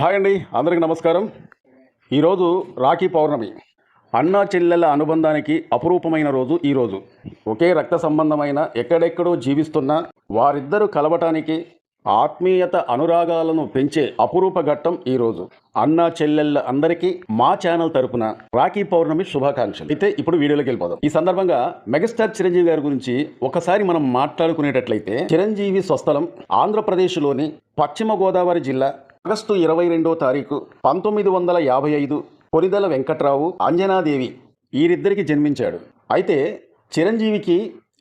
Hi అండి, అందరికీ నమస్కారం. ఈరోజు రాఖీ పౌర్ణమి. అన్నా చెల్లెళ్ళ అనుబంధానికి అపురూపమైన రోజు ఈరోజు. ఒకే రక్త సంబంధమైన ఎక్కడెక్కడో జీవిస్తున్న వారిద్దరూ కలవటానికి ఆత్మీయత అనురాగాలను పెంచే అపురూప ఘట్టం ఈరోజు. అన్నా చెల్లెళ్ళ అందరికీ మా ఛానల్ తరపున రాఖీ పౌర్ణమి శుభాకాంక్షలు. అయితే ఇప్పుడు వీడియోలోకి వెళ్ళిపోదాం. ఈ సందర్భంగా మెగాస్టార్ చిరంజీవి గారి గురించి ఒకసారి మనం మాట్లాడుకునేటట్లయితే, చిరంజీవి స్వస్థలం ఆంధ్రప్రదేశ్లోని పశ్చిమ గోదావరి జిల్లా. ఆగస్టు 22వ తారీఖు 1955 పొరిదల వెంకట్రావు, అంజనాదేవి వీరిద్దరికి జన్మించాడు. అయితే చిరంజీవికి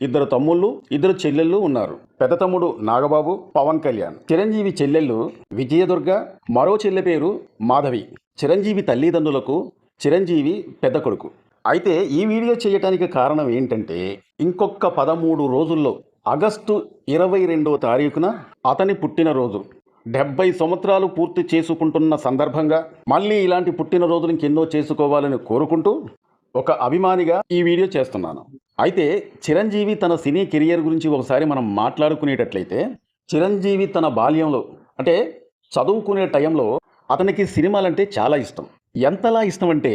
ఇద్దరు తమ్ముళ్ళు, ఇద్దరు చెల్లెళ్ళు ఉన్నారు. పెద్ద తమ్ముడు నాగబాబు, పవన్ కళ్యాణ్. చిరంజీవి చెల్లెళ్ళు విజయదుర్గ, మరో చెల్లె పేరు మాధవి. చిరంజీవి తల్లిదండ్రులకు చిరంజీవి పెద్ద కొడుకు. అయితే ఈ వీడియో చేయటానికి కారణం ఏంటంటే, ఇంకొక 13 రోజుల్లో ఆగస్టు 22వ తారీఖున అతని పుట్టినరోజు. 70 సంవత్సరాలు పూర్తి చేసుకుంటున్న సందర్భంగా మళ్ళీ ఇలాంటి పుట్టినరోజులు ఇంకెన్నో చేసుకోవాలని కోరుకుంటూ ఒక అభిమానిగా ఈ వీడియో చేస్తున్నాను. అయితే చిరంజీవి తన సినీ కెరియర్ గురించి ఒకసారి మనం మాట్లాడుకునేటట్లయితే, చిరంజీవి తన బాల్యంలో అంటే చదువుకునే టైంలో అతనికి సినిమాలంటే చాలా ఇష్టం. ఎంతలా ఇష్టం అంటే,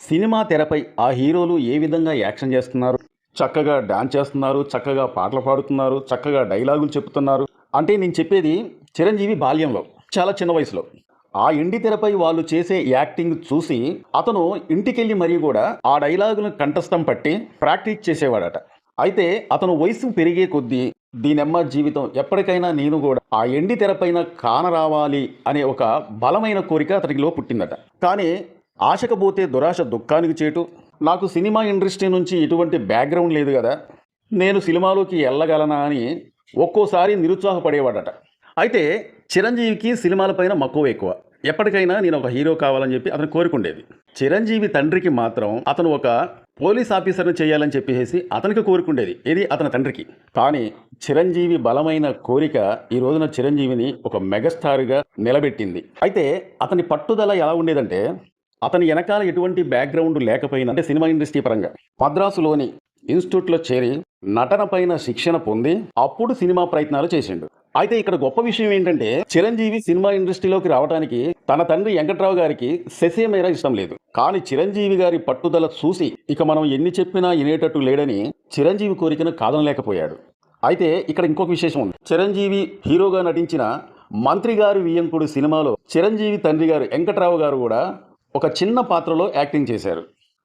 సినిమా తెరపై ఆ హీరోలు ఏ విధంగా యాక్షన్ చేస్తున్నారు, చక్కగా డాన్స్ చేస్తున్నారు, చక్కగా పాటలు పాడుతున్నారు, చక్కగా డైలాగులు చెప్తున్నారు అంటే, నేను చెప్పేది చిరంజీవి బాల్యంలో, చాలా చిన్న వయసులో ఆ ఇంటి తెరపై వాళ్ళు చేసే యాక్టింగ్ చూసి అతను ఇంటికెళ్ళి మరీ కూడా ఆ డైలాగులను కంఠస్థం పట్టి ప్రాక్టీస్ చేసేవాడట. అయితే అతను వయసు పెరిగే కొద్దీ, దీనమ్మ జీవితం ఎప్పటికైనా నేను కూడా ఆ ఎండి తెరపైన కానరావాలి అనే ఒక బలమైన కోరిక అతనిలో పుట్టిందట. కానీ ఆశకపోతే దురాశ దుఃఖానికి చేటు. నాకు సినిమా ఇండస్ట్రీ నుంచి ఎటువంటి బ్యాక్గ్రౌండ్ లేదు కదా, నేను సినిమాలోకి వెళ్ళగలనా అని ఒక్కోసారి నిరుత్సాహపడేవాడట. అయితే చిరంజీవికి సినిమాలపైన మక్కువ ఎక్కువ. ఎప్పటికైనా నేను ఒక హీరో కావాలని చెప్పి అతను కోరుకుండేది. చిరంజీవి తండ్రికి మాత్రం అతను ఒక పోలీస్ ఆఫీసర్ని చేయాలని చెప్పేసి అతనికి కోరుకుండేది, ఇది అతని తండ్రికి. కానీ చిరంజీవి బలమైన కోరిక ఈ రోజున చిరంజీవిని ఒక మెగాస్టార్గా నిలబెట్టింది. అయితే అతని పట్టుదల ఎలా ఉండేదంటే, అతని వెనకాల ఎటువంటి బ్యాక్గ్రౌండ్ లేకపోయినా, అంటే సినిమా ఇండస్ట్రీ పరంగా మద్రాసులోని ఇన్స్టిట్యూట్లో చేరి నటన పైన శిక్షణ పొంది అప్పుడు సినిమా ప్రయత్నాలు చేసిండు. అయితే ఇక్కడ గొప్ప విషయం ఏంటంటే, చిరంజీవి సినిమా ఇండస్ట్రీలోకి రావడానికి తన తండ్రి వెంకట్రావు గారికి సెసేమేరా ఇష్టం లేదు. కానీ చిరంజీవి గారి పట్టుదల చూసి ఇక మనం ఎన్ని చెప్పినా వినేటట్టు లేడని చిరంజీవి కోరికను కాదనలేకపోయాడు. అయితే ఇక్కడ ఇంకొక విశేషం ఉంది. చిరంజీవి హీరోగా నటించిన మంత్రి గారు వియ్యంకుడు సినిమాలో చిరంజీవి తండ్రి గారు వెంకట్రావు గారు కూడా ఒక చిన్న పాత్రలో యాక్టింగ్ చేశారు.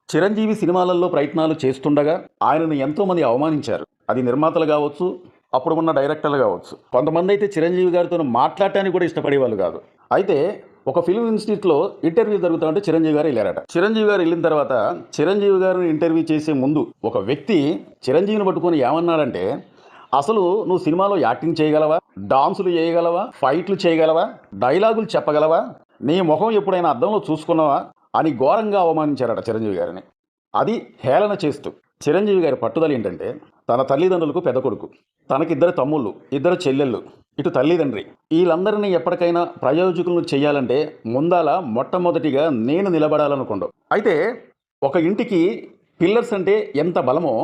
చిరంజీవి సినిమాలలో ప్రయత్నాలు చేస్తుండగా ఆయనను ఎంతోమంది అవమానించారు. అది నిర్మాతలు కావచ్చు, అప్పుడు ఉన్న డైరెక్టర్లు కావచ్చు. కొంతమంది అయితే చిరంజీవి గారితో మాట్లాడటానికి కూడా ఇష్టపడేవాళ్ళు కాదు. అయితే ఒక ఫిల్మ్ ఇన్స్టిట్యూట్లో ఇంటర్వ్యూ జరుగుతుంటే చిరంజీవి గారు వెళ్ళారట. చిరంజీవి గారు వెళ్ళిన తర్వాత చిరంజీవి గారిని ఇంటర్వ్యూ చేసే ముందు ఒక వ్యక్తి చిరంజీవిని పట్టుకొని ఏమన్నాడంటే, అసలు నువ్వు సినిమాలో యాక్టింగ్ చేయగలవా, డాన్సులు చేయగలవా, ఫైట్లు చేయగలవా, డైలాగులు చెప్పగలవా, నీ ముఖం ఎప్పుడైనా అద్దంలో చూసుకున్నావా అని ఘోరంగా అవమానించారట చిరంజీవి గారిని. అది హేళన చేస్తూ. చిరంజీవి గారి పట్టుదల ఏంటంటే, తన తల్లిదండ్రులకు పెద్ద కొడుకు, తనకిద్దరు తమ్ముళ్ళు, ఇద్దరు చెల్లెళ్ళు, ఇటు తల్లిదండ్రి, వీళ్ళందరినీ ఎప్పటికైనా ప్రయోజకులను చేయాలంటే ముందాల మొట్టమొదటిగా నేను నిలబడాలనుకోండు. అయితే ఒక ఇంటికి పిల్లర్స్ అంటే ఎంత బలమో,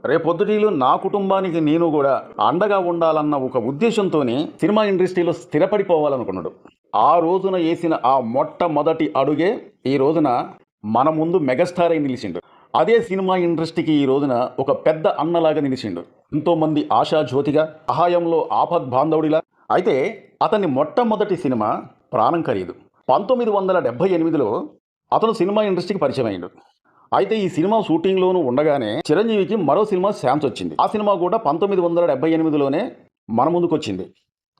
రేపొద్దుటీలు నా కుటుంబానికి నేను కూడా అండగా ఉండాలన్న ఒక ఉద్దేశంతో సినిమా ఇండస్ట్రీలో స్థిరపడిపోవాలనుకున్నాడు. ఆ రోజున వేసిన ఆ మొట్టమొదటి అడుగే ఈ రోజున మన ముందు మెగాస్టార్ అయి నిలిచిండు. అదే సినిమా ఇండస్ట్రీకి ఈ రోజున ఒక పెద్ద అన్నలాగా నిలిచిండు. ఎంతోమంది ఆశాజ్యోతిగా, సహాయంలో ఆపద్ బాంధవుడిలా. అయితే అతని మొట్టమొదటి సినిమా ప్రాణం ఖరీదు. 1978లో అతను సినిమా ఇండస్ట్రీకి పరిచయం అయ్యాడు. అయితే ఈ సినిమా షూటింగ్లోనూ ఉండగానే చిరంజీవికి మరో సినిమా ఛాన్స్ వచ్చింది. ఆ సినిమా కూడా 1978లోనే మన ముందుకు వచ్చింది.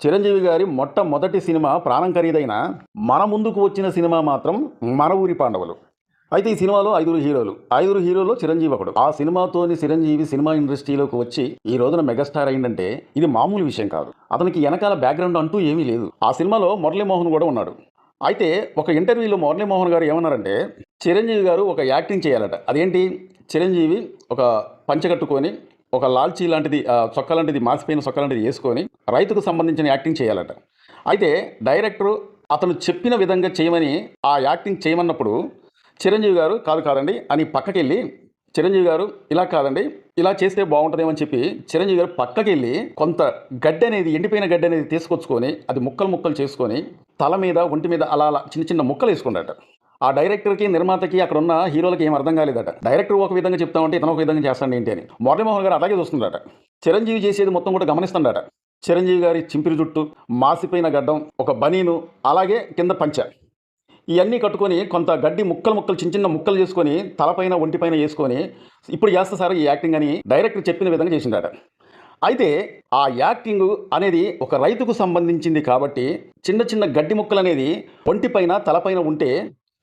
చిరంజీవి గారి మొట్టమొదటి సినిమా ప్రాణం ఖరీదైన మన ముందుకు వచ్చిన సినిమా మాత్రం మన ఊరి పాండవులు. అయితే ఈ సినిమాలో 5 హీరోలు చిరంజీవి ఒకడు. ఆ సినిమాతోని చిరంజీవి సినిమా ఇండస్ట్రీలోకి వచ్చి ఈ రోజున మెగాస్టార్ అయిందంటే ఇది మామూలు విషయం కాదు. అతనికి వెనకాల బ్యాక్గ్రౌండ్ అంటూ ఏమీ లేదు. ఆ సినిమాలో మురళీమోహన్ కూడా ఉన్నాడు. అయితే ఒక ఇంటర్వ్యూలో మురళీమోహన్ గారు ఏమన్నారంటే, చిరంజీవి గారు ఒక యాక్టింగ్ చేయాలట. అదేంటి, చిరంజీవి ఒక పంచె కట్టుకొని ఒక లాల్చీ లాంటిది, చొక్క లాంటిది, మాసిపోయిన చొక్క లాంటిది వేసుకొని రైతుకు సంబంధించిన యాక్టింగ్ చేయాలట. అయితే డైరెక్టరు అతను చెప్పిన విధంగా చేయమని ఆ యాక్టింగ్ చేయమన్నప్పుడు చిరంజీవి గారు కాదండి అని పక్కకెళ్ళి, చిరంజీవి గారు ఇలా కాదండి, ఇలా చేస్తే బాగుంటుందేమని చెప్పి చిరంజీవి గారు పక్కకి వెళ్ళి కొంత గడ్డి అనేది, ఎండిపోయిన గడ్డి అనేది తీసుకొచ్చుకొని అది ముక్కలు ముక్కలు చేసుకొని తల మీద, ఒంటి మీద అలా అలా చిన్న చిన్న ముక్కలు వేసుకున్నాడట. ఆ డైరెక్టర్కి, నిర్మాతకి, అక్కడ ఉన్న హీరోలకి ఏం అర్థం కాలేదట. డైరెక్టర్ ఒక విధంగా చెప్తామంటే ఇతను ఒక విధంగా చేస్తాడు ఏంటి అని. మురళీమోహన్ గారు అలాగే చూస్తుందట. చిరంజీవి చేసేది మొత్తం కూడా గమనిస్తుందట. చిరంజీవి గారి చింపిరి జుట్టు, మాసిపోయిన గడ్డం, ఒక బనీను, అలాగే కింద పంచ, ఇవన్నీ కట్టుకొని కొంత గడ్డి ముక్కలు ముక్కలు చిన్న చిన్న ముక్కలు చేసుకొని తలపైన, ఒంటిపైన వేసుకొని ఇప్పుడు చేస్తా సార్ ఈ యాక్టింగ్ అని డైరెక్టర్ చెప్పిన విధంగా చేసిందట. అయితే ఆ యాక్టింగ్ అనేది ఒక రైతుకు సంబంధించింది కాబట్టి చిన్న చిన్న గడ్డి ముక్కలు అనేది ఒంటిపైన, తలపైన ఉంటే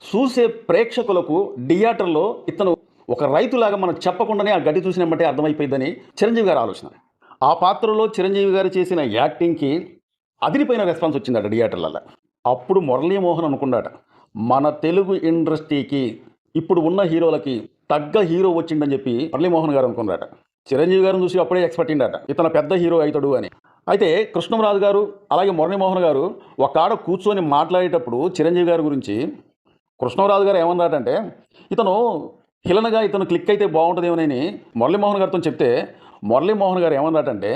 చూసే ప్రేక్షకులకు థియేటర్లో ఇతను ఒక రైతులాగా మనం చెప్పకుండానే ఆ గడ్డి చూసినట్టే అర్థమైపోయిందని చిరంజీవి గారి ఆలోచన. ఆ పాత్రలో చిరంజీవి గారు చేసిన యాక్టింగ్కి అదిరిపోయిన రెస్పాన్స్ వచ్చిందట థియేటర్లలో. అప్పుడు మురళీమోహన్ అనుకున్నాడు, మన తెలుగు ఇండస్ట్రీకి ఇప్పుడు ఉన్న హీరోలకి తగ్గ హీరో వచ్చిండని చెప్పి మురళీమోహన్ గారు అనుకున్నాడు. చిరంజీవి గారిని చూసి అప్పుడే ఎక్స్పెక్ట్ అయిందట ఇతను పెద్ద హీరో అవుతాడు అని. అయితే కృష్ణంరాజు గారు అలాగే మురళీమోహన్ గారు ఒక ఆడ కూర్చొని మాట్లాడేటప్పుడు చిరంజీవి గారి గురించి కృష్ణంరాజు గారు ఏమన్నాడంటే, ఇతను హిలనగా ఇతను క్లిక్ అయితే బాగుంటుందేమోనని మురళీమోహన్ గారితో చెప్తే మురళీమోహన్ గారు ఏమన్నాడంటే,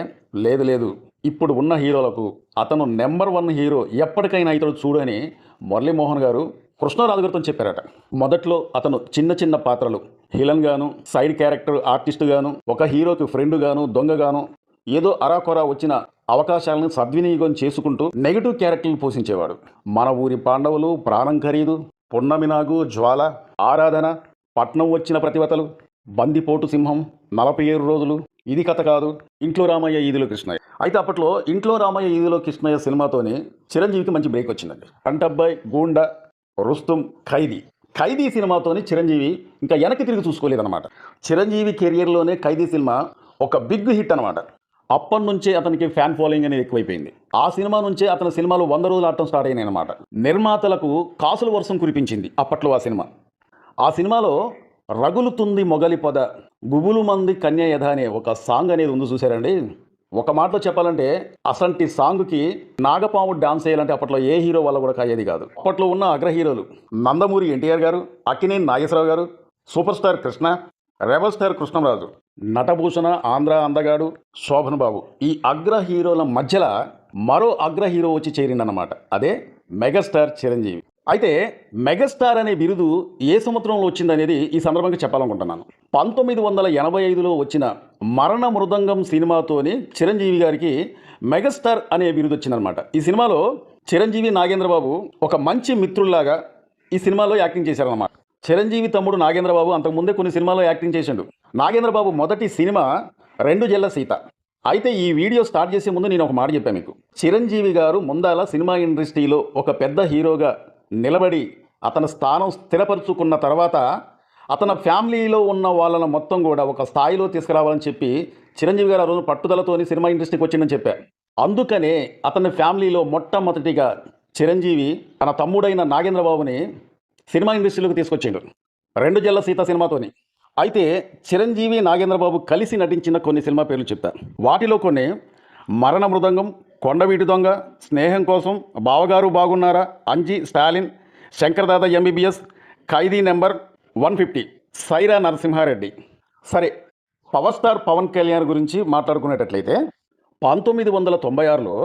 లేదు లేదు, ఇప్పుడు ఉన్న హీరోలకు అతను నెంబర్ 1 హీరో, ఎప్పటికైనా ఇతడు చూడు అని మురళీమోహన్ గారు కృష్ణరాజు గారితో చెప్పారట. మొదట్లో అతను చిన్న చిన్న పాత్రలు, హిలన్ గాను, సైడ్ క్యారెక్టర్ ఆర్టిస్ట్ గాను, ఒక హీరోకి ఫ్రెండ్ గాను, దొంగగాను, ఏదో అరాకొరా వచ్చిన అవకాశాలను సద్వినియోగం చేసుకుంటూ నెగిటివ్ క్యారెక్టర్లు పోషించేవాడు. మన ఊరి పాండవులు, ప్రాణం ఖరీదు, పున్నమినాగు, జ్వాల, ఆరాధన, పట్నం వచ్చిన ప్రతివతలు, బందిపోటు సింహం, 47 రోజులు, ఇది కథ కాదు, ఇంట్లో రామయ్య ఈదిలో కృష్ణయ్య. అయితే అప్పట్లో ఇంట్లో రామయ్య ఈదిలో కృష్ణయ్య సినిమాతోని చిరంజీవికి మంచి బ్రేక్ వచ్చిందండి. కంటబ్బాయ్, గూండా, రుస్తుం, ఖైదీ సినిమాతోని చిరంజీవి ఇంకా వెనక్కి తిరిగి చూసుకోలేదన్నమాట. చిరంజీవి కెరియర్లోనే ఖైదీ సినిమా ఒక బిగ్ హిట్ అనమాట. అప్పటి నుంచే అతనికి ఫ్యాన్ ఫాలోయింగ్ అనేది ఎక్కువైపోయింది. ఆ సినిమా నుంచే అతని సినిమాలు 100 రోజులు ఆడటం స్టార్ట్ అయినాయి అనమాట. నిర్మాతలకు కాసుల వర్షం కురిపించింది అప్పట్లో ఆ సినిమా. ఆ సినిమాలో రగులుతుంది మొగలి పొద, గుబులు మంది కన్య యథ అనే ఒక సాంగ్ అనేది ఉంది చూసారండి. ఒక మాటలో చెప్పాలంటే అసంటి సాంగ్కి నాగపాము డాన్స్ చేయాలంటే అప్పట్లో ఏ హీరో వల్ల కూడా కాయేది కాదు. అప్పట్లో ఉన్న అగ్ర హీరోలు నందమూరి ఎన్టీఆర్ గారు, అక్కినేని నాగేశ్వరరావు గారు, super star Krishna, rebel star Krishnam Raju, నటభూషణ, ఆంధ్ర అందగాడు, శోభన్ బాబు, ఈ అగ్ర హీరోల మధ్యలో మరో అగ్ర హీరో వచ్చి చేరిందన్నమాట. అదే మెగాస్టార్ చిరంజీవి. అయితే మెగాస్టార్ అనే బిరుదు ఏ సంవత్సరంలో వచ్చిందనేది ఈ సందర్భంగా చెప్పాలనుకుంటున్నాను. 1985లో వచ్చిన మరణ మృదంగం సినిమాతోని చిరంజీవి గారికి మెగాస్టార్ అనే బిరుదు వచ్చిందనమాట. ఈ సినిమాలో చిరంజీవి, నాగేంద్రబాబు ఒక మంచి మిత్రుల్లాగా ఈ సినిమాలో యాక్టింగ్ చేశారన్నమాట. చిరంజీవి తమ్ముడు నాగేంద్రబాబు అంతకుముందే కొన్ని సినిమాలో యాక్టింగ్ చేసిండు. నాగేంద్రబాబు మొదటి సినిమా 2 జెల్ల సీత. అయితే ఈ వీడియో స్టార్ట్ చేసే ముందు నేను ఒక మాట చెప్పాను మీకు. చిరంజీవి గారు ముందాల సినిమా ఇండస్ట్రీలో ఒక పెద్ద హీరోగా నిలబడి అతని స్థానం స్థిరపరుచుకున్న తర్వాత అతని ఫ్యామిలీలో ఉన్న వాళ్ళని మొత్తం కూడా ఒక స్థాయిలో తీసుకురావాలని చెప్పి చిరంజీవి గారు ఆ రోజు పట్టుదలతోని సినిమా ఇండస్ట్రీకి వచ్చిందని చెప్పారు. అందుకనే అతని ఫ్యామిలీలో మొట్టమొదటిగా చిరంజీవి తన తమ్ముడైన నాగేంద్రబాబుని సినిమా ఇండస్ట్రీలోకి తీసుకొచ్చిండు 2 జెల్ల సీత సినిమాతోని. అయితే చిరంజీవి, నాగేంద్రబాబు కలిసి నటించిన కొన్ని సినిమా పేర్లు చెప్తాను. వాటిలో కొన్ని మరణ మృదంగం, కొండవీటి దొంగ, స్నేహం కోసం, బావగారు బాగున్నారా, అంజి, స్టాలిన్, శంకర్దాద ఎంబీబీఎస్, ఖైదీ నెంబర్ 150, సైరా నరసింహారెడ్డి. సరే, పవర్ స్టార్ పవన్ కళ్యాణ్ గురించి మాట్లాడుకునేటట్లయితే 1996లో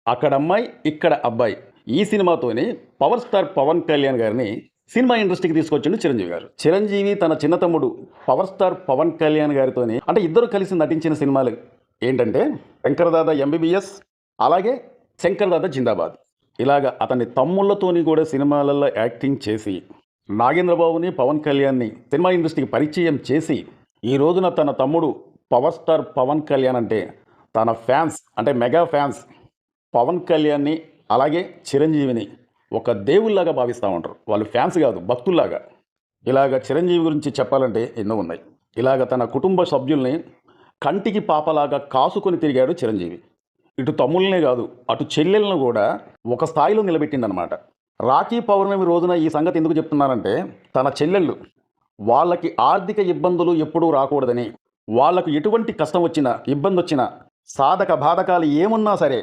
అక్కడమ్మాయి ఇక్కడ అబ్బాయి ఈ సినిమాతోని పవర్ స్టార్ పవన్ కళ్యాణ్ గారిని సినిమా ఇండస్ట్రీకి తీసుకొచ్చిండు చిరంజీవి గారు. చిరంజీవి తన చిన్న తమ్ముడు పవర్ స్టార్ పవన్ కళ్యాణ్ గారితోని అంటే ఇద్దరు కలిసి నటించిన సినిమాలు ఏంటంటే శంకర్దాద ఎంబీబీఎస్, అలాగే శంకర్దాద జిందాబాద్. ఇలాగ అతని తమ్ముళ్ళతోని కూడా సినిమాలలో యాక్టింగ్ చేసి నాగేంద్రబాబుని, పవన్ కళ్యాణ్ని సినిమా ఇండస్ట్రీకి పరిచయం చేసి ఈ రోజున తన తమ్ముడు పవర్ స్టార్ పవన్ కళ్యాణ్ అంటే తన ఫ్యాన్స్ అంటే మెగా ఫ్యాన్స్ పవన్ కళ్యాణ్ని అలాగే చిరంజీవిని ఒక దేవుళ్ళలాగా భావిస్తూ ఉంటారు. వాళ్ళు ఫ్యాన్స్ కాదు, భక్తుల్లాగా. ఇలాగ చిరంజీవి గురించి చెప్పాలంటే ఎన్నో ఉన్నాయి. ఇలాగ తన కుటుంబ సభ్యుల్ని కంటికి పాపలాగా కాసుకొని తిరిగాడు చిరంజీవి. ఇటు తమ్ముళ్ళనే కాదు, అటు చెల్లెలను కూడా ఒక స్థాయిలో నిలబెట్టిందనమాట. రాఖీ పౌర్ణమి రోజున ఈ సంగతి ఎందుకు చెప్తున్నానంటే తన చెల్లెళ్ళు వాళ్ళకి ఆర్థిక ఇబ్బందులు ఎప్పుడూ రాకూడదని, వాళ్లకు ఎటువంటి కష్టం వచ్చినా, ఇబ్బంది వచ్చినా, సాధక బాధకాలు ఏమున్నా సరే,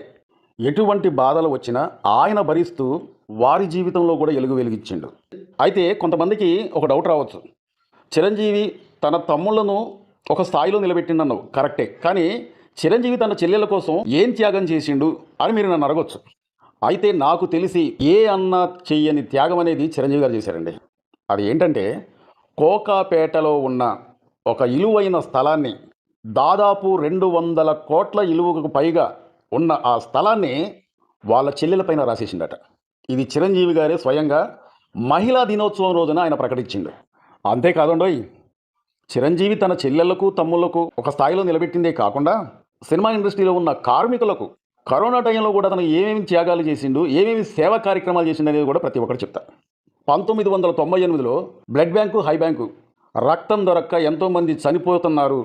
ఎటువంటి బాధలు వచ్చినా ఆయన భరిస్తూ వారి జీవితంలో కూడా వెలిగించిండు. అయితే కొంతమందికి ఒక డౌట్ రావచ్చు, చిరంజీవి తన తమ్ముళ్లను ఒక స్థాయిలో నిలబెట్టిండన్నావు కరెక్టే, కానీ చిరంజీవి తన చెల్లెల కోసం ఏం త్యాగం చేసిండు అని మీరు నన్ను అడగొచ్చు. అయితే నాకు తెలిసి ఏ అన్న చెయ్యని త్యాగం అనేది చిరంజీవి గారు చేశారండి. అది ఏంటంటే కోకాపేటలో ఉన్న ఒక ఇలువైన స్థలాన్ని, దాదాపు 200 కోట్ల ఇలువకు పైగా ఉన్న ఆ స్థలాన్ని వాళ్ళ చెల్లెలపైన రాసేసిండట. ఇది చిరంజీవి గారే స్వయంగా మహిళా దినోత్సవం రోజున ఆయన ప్రకటించిండు. అంతేకాదండోయ్, చిరంజీవి తన చెల్లెళ్లకు తమ్ముళ్లకు ఒక స్థాయిలో నిలబెట్టిందే కాకుండా సినిమా ఇండస్ట్రీలో ఉన్న కార్మికులకు కరోనా టైంలో కూడా తను ఏమేమి త్యాగాలు చేసిండు, ఏమేమి సేవా కార్యక్రమాలు చేసిండు అనేది కూడా ప్రతి ఒక్కరు చెప్తా. 1998లో బ్లడ్ బ్యాంకు, హై బ్యాంకు, రక్తం దొరక్క ఎంతోమంది చనిపోతున్నారు,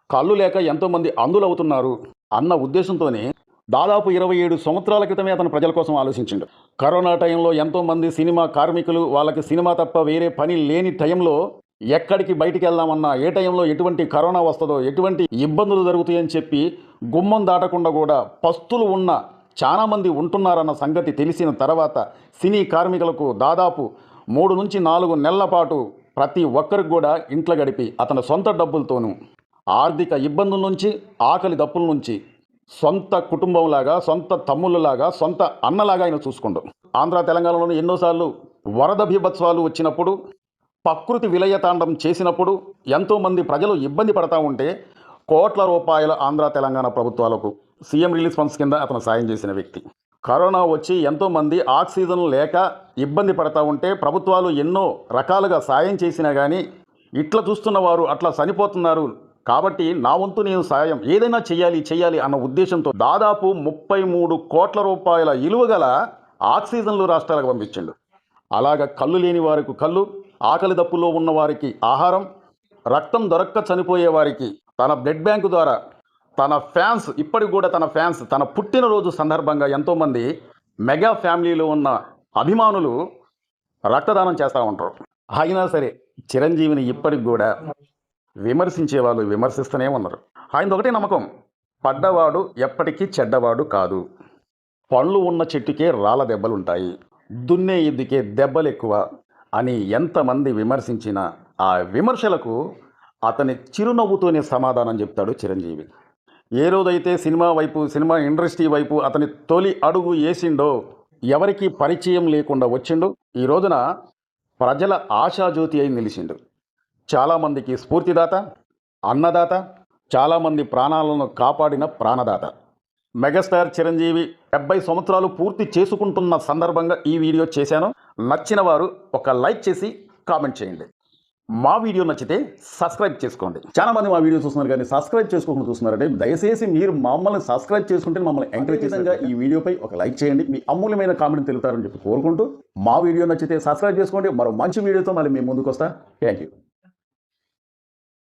కళ్ళు లేక ఎంతోమంది అందులవుతున్నారు అన్న ఉద్దేశంతోనే దాదాపు 27 సంవత్సరాల క్రితమే అతను ప్రజల కోసం ఆలోచించిండు. కరోనా టైంలో ఎంతోమంది సినిమా కార్మికులు, వాళ్ళకి సినిమా తప్ప వేరే పని లేని టైంలో ఎక్కడికి బయటికి వెళ్దామన్నా, ఏ టైంలో ఎటువంటి కరోనా వస్తుందో, ఎటువంటి ఇబ్బందులు జరుగుతాయని చెప్పి గుమ్మం దాటకుండా కూడా పస్తులు ఉన్న చాలామంది ఉంటున్నారన్న సంగతి తెలిసిన తర్వాత సినీ కార్మికులకు దాదాపు 3 నుంచి 4 నెలల పాటు ప్రతి ఒక్కరికి కూడా ఇంట్లో గడిపి అతని సొంత డబ్బులతోనూ ఆర్థిక ఇబ్బందుల నుంచి, ఆకలి దప్పుల నుంచి సొంత కుటుంబంలాగా, సొంత తమ్ముళ్ళలాగా, సొంత అన్నలాగా ఆయన చూసుకుంటూ ఆంధ్ర తెలంగాణలోని ఎన్నోసార్లు వరద బీభత్సాలు వచ్చినప్పుడు, ప్రకృతి విలయతాండం చేసినప్పుడు ఎంతోమంది ప్రజలు ఇబ్బంది పడతా ఉంటే కోట్ల రూపాయల ఆంధ్ర తెలంగాణ ప్రభుత్వాలకు సీఎం రిలీఫ్ ఫండ్స్ కింద అతను సాయం చేసిన వ్యక్తి. కరోనా వచ్చి ఎంతోమంది ఆక్సిజన్ లేక ఇబ్బంది పడతా ఉంటే ప్రభుత్వాలు ఎన్నో రకాలుగా సాయం చేసినా కానీ ఇట్లా చూస్తున్న వారు అట్లా చనిపోతున్నారు కాబట్టి నా వంతు నేను సాయం ఏదైనా చెయ్యాలి అన్న ఉద్దేశంతో దాదాపు 33 కోట్ల రూపాయల ఇలువగల ఆక్సిజన్లు రాష్ట్రాలకు పంపించిండు. అలాగ కళ్ళు లేని వారికి కళ్ళు, ఆకలి దప్పుల్లో ఉన్న వారికి ఆహారం, రక్తం దొరక్క చనిపోయే వారికి తన బ్లడ్ బ్యాంకు ద్వారా తన ఫ్యాన్స్, ఇప్పటికి కూడా తన ఫ్యాన్స్ తన పుట్టినరోజు సందర్భంగా ఎంతోమంది మెగా ఫ్యామిలీలో ఉన్న అభిమానులు రక్తదానం చేస్తూ ఉంటారు. అయినా సరే చిరంజీవిని ఇప్పటికి కూడా విమర్శించే వాళ్ళు విమర్శిస్తూనే ఉన్నారు. ఆయనది ఒకటే నమ్మకం, పడ్డవాడు ఎప్పటికీ చెడ్డవాడు కాదు, పళ్ళు ఉన్న చెట్టుకే రాళ్ళ దెబ్బలుంటాయి, దున్నే ఎద్దుకే దెబ్బలు ఎక్కువ అని ఎంతమంది విమర్శించినా ఆ విమర్శలకు అతని చిరునవ్వుతోనే సమాధానం చెప్తాడు చిరంజీవి. ఏ రోజైతే సినిమా వైపు, సినిమా ఇండస్ట్రీ వైపు అతని తొలి అడుగు వేసిండో, ఎవరికి పరిచయం లేకుండా వచ్చిండు, ఈ రోజున ప్రజల ఆశాజ్యోతి అయి నిలిచిండు. చాలామందికి స్ఫూర్తిదాత, అన్నదాత, చాలామంది ప్రాణాలను కాపాడిన ప్రాణదాత. మెగాస్టార్ చిరంజీవి 70 సంవత్సరాలు పూర్తి చేసుకుంటున్న సందర్భంగా ఈ వీడియో చేశాను. నచ్చిన వారు ఒక లైక్ చేసి కామెంట్ చేయండి. మా వీడియో నచ్చితే సబ్స్క్రైబ్ చేసుకోండి. చాలామంది మా వీడియో చూస్తున్నారు కానీ సబ్స్క్రైబ్ చేసుకోకుండా చూస్తున్నారంటే దయచేసి మీరు మమ్మల్ని సబ్స్క్రైబ్ చేసుకుంటే మమ్మల్ని ఎంకరేజ్ చేసేందుకు ఈ వీడియోపై ఒక లైక్ చేయండి. మీ అమూల్యమైన కామెంట్ తెలుపుతారని చెప్పి కోరుకుంటూ మా వీడియో నచ్చితే సబ్స్క్రైబ్ చేసుకోండి. మరో మంచి వీడియోతో మళ్ళీ మేము ముందుకు వస్తా. Thank you.